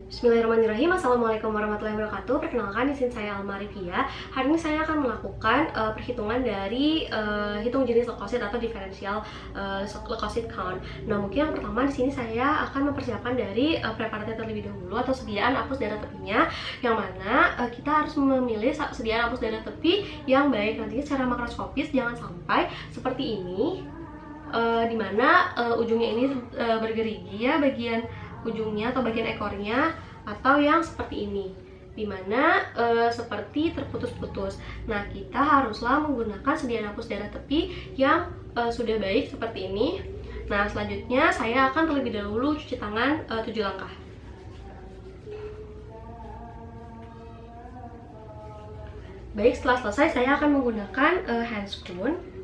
Bismillahirrahmanirrahim. Assalamualaikum warahmatullahi wabarakatuh. Perkenalkan, di sini saya Alma Rifia. Hari ini saya akan melakukan perhitungan dari hitung jenis leukosit atau diferensial leukosit count. Nah, mungkin yang pertama di sini saya akan mempersiapkan dari preparatnya terlebih dahulu atau sediaan apus darah tepinya, yang mana kita harus memilih sediaan apus darah tepi yang baik. Nantinya secara makroskopis jangan sampai seperti ini, dimana ujungnya ini bergerigi ya, bagian ujungnya atau bagian ekornya, atau yang seperti ini dimana seperti terputus-putus. Nah, kita haruslah menggunakan sediaan apus darah tepi yang sudah baik seperti ini. Nah, selanjutnya saya akan terlebih dahulu cuci tangan 7 langkah. Baik, setelah selesai saya akan menggunakan hand spoon.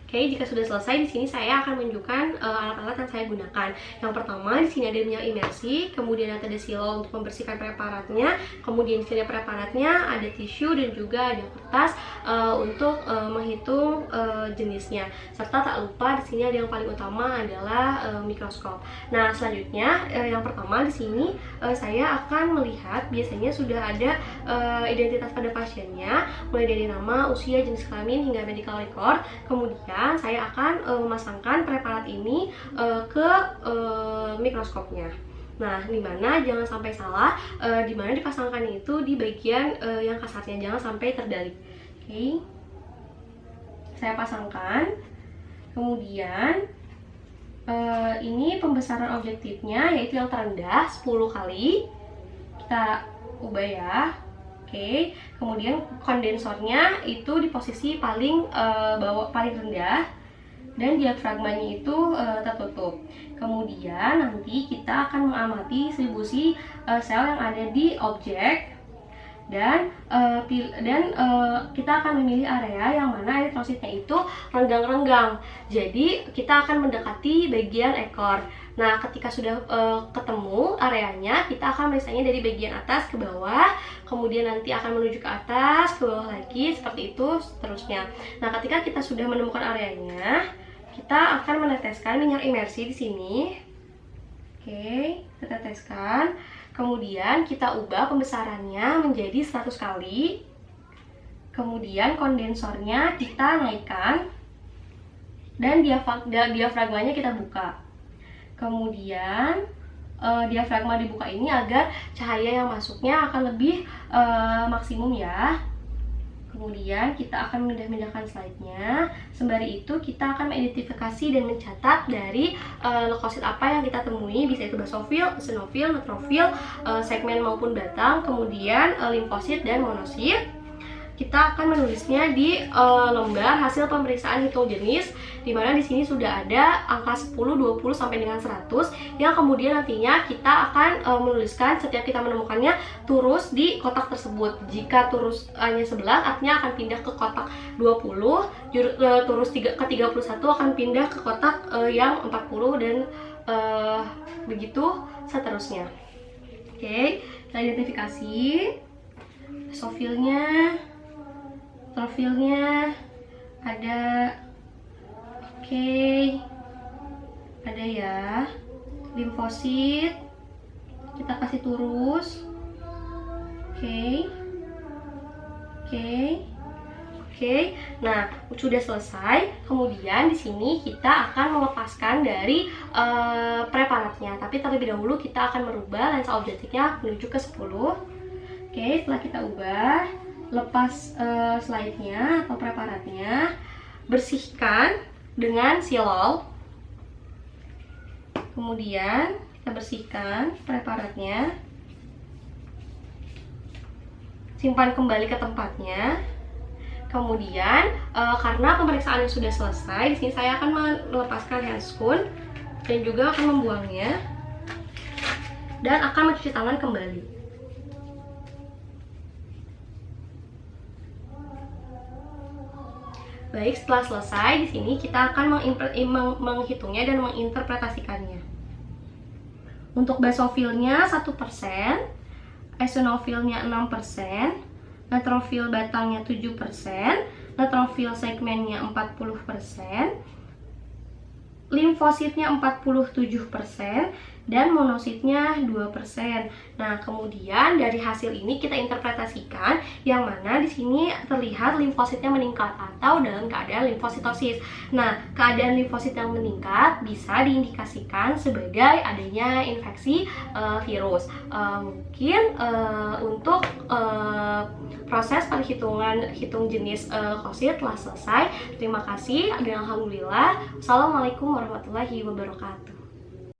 Oke, jika sudah selesai, di sini saya akan menunjukkan alat-alat yang saya gunakan. Yang pertama, di sini ada minyak imersi, kemudian ada silo untuk membersihkan preparatnya, kemudian di sini ada preparatnya, ada tisu, dan juga ada kertas untuk menghitung jenisnya. Serta tak lupa di sini ada yang paling utama adalah mikroskop. Nah, selanjutnya yang pertama di sini saya akan melihat biasanya sudah ada identitas pada pasiennya, mulai dari nama, usia, jenis kelamin hingga medical record. Kemudian saya akan memasangkan preparat ini ke mikroskopnya. Nah, dimana jangan sampai salah, dimana dipasangkan itu di bagian yang kasarnya, jangan sampai terbalik. Oke, saya pasangkan. Kemudian ini pembesaran objektifnya, yaitu yang terendah 10 kali. Kita ubah ya. Oke, kemudian kondensornya itu di posisi paling bawah, paling rendah, dan diafragmanya itu tertutup. Kemudian nanti kita akan mengamati distribusi sel yang ada di objek, dan kita akan memilih area yang mana eritrositnya itu renggang-renggang. Jadi kita akan mendekati bagian ekor. Nah, ketika sudah ketemu areanya, kita akan melihatnya dari bagian atas ke bawah, kemudian nanti akan menuju ke atas, ke bawah lagi, seperti itu seterusnya. Nah, ketika kita sudah menemukan areanya, kita akan meneteskan minyak imersi di sini. Oke, kita teteskan. Kemudian kita ubah pembesarannya menjadi 100 kali. Kemudian kondensornya kita naikkan, dan diafragmanya kita buka. Kemudian diafragma dibuka ini agar cahaya yang masuknya akan lebih maksimum ya. Kemudian kita akan memindahkan slide-nya. Sembari itu kita akan mengidentifikasi dan mencatat dari leukosit apa yang kita temui, bisa itu basofil, eosinofil, neutrofil, segmen maupun batang, kemudian limfosit dan monosit. Kita akan menulisnya di lembar hasil pemeriksaan hitung jenis, dimana di sini sudah ada angka 10, 20 sampai dengan 100, yang kemudian nantinya kita akan menuliskan setiap kita menemukannya turus di kotak tersebut. Jika turus hanya 11, artinya akan pindah ke kotak 20, turus ke 31 akan pindah ke kotak yang 40, dan begitu seterusnya. Oke, kita identifikasi sofilnya, profilnya ada. Oke, ada ya. Limfosit kita kasih turus. Oke. Nah, sudah selesai. Kemudian di sini kita akan melepaskan dari preparatnya, tapi terlebih dahulu kita akan merubah lensa objektifnya menuju ke 10. Oke, setelah kita ubah, lepas slide-nya atau preparatnya, bersihkan dengan silol. Kemudian kita bersihkan preparatnya, simpan kembali ke tempatnya. Kemudian karena pemeriksaannya sudah selesai, di sini saya akan melepaskan hand spoon dan juga akan membuangnya, dan akan mencuci tangan kembali. Baik, setelah selesai di sini kita akan menghitungnya dan menginterpretasikannya. Untuk basofilnya 1%, eosinofilnya 6%, neutrofil batangnya 7%, neutrofil segmennya 40%, limfositnya 47%, dan monositnya 2%. Nah, kemudian dari hasil ini kita interpretasikan yang mana di sini terlihat limfositnya meningkat atau dalam keadaan limfositosis. Nah, keadaan limfosit yang meningkat bisa diindikasikan sebagai adanya infeksi virus. Mungkin untuk proses perhitungan jenis leukosit telah selesai. Terima kasih dan alhamdulillah. Assalamualaikum warahmatullahi wabarakatuh.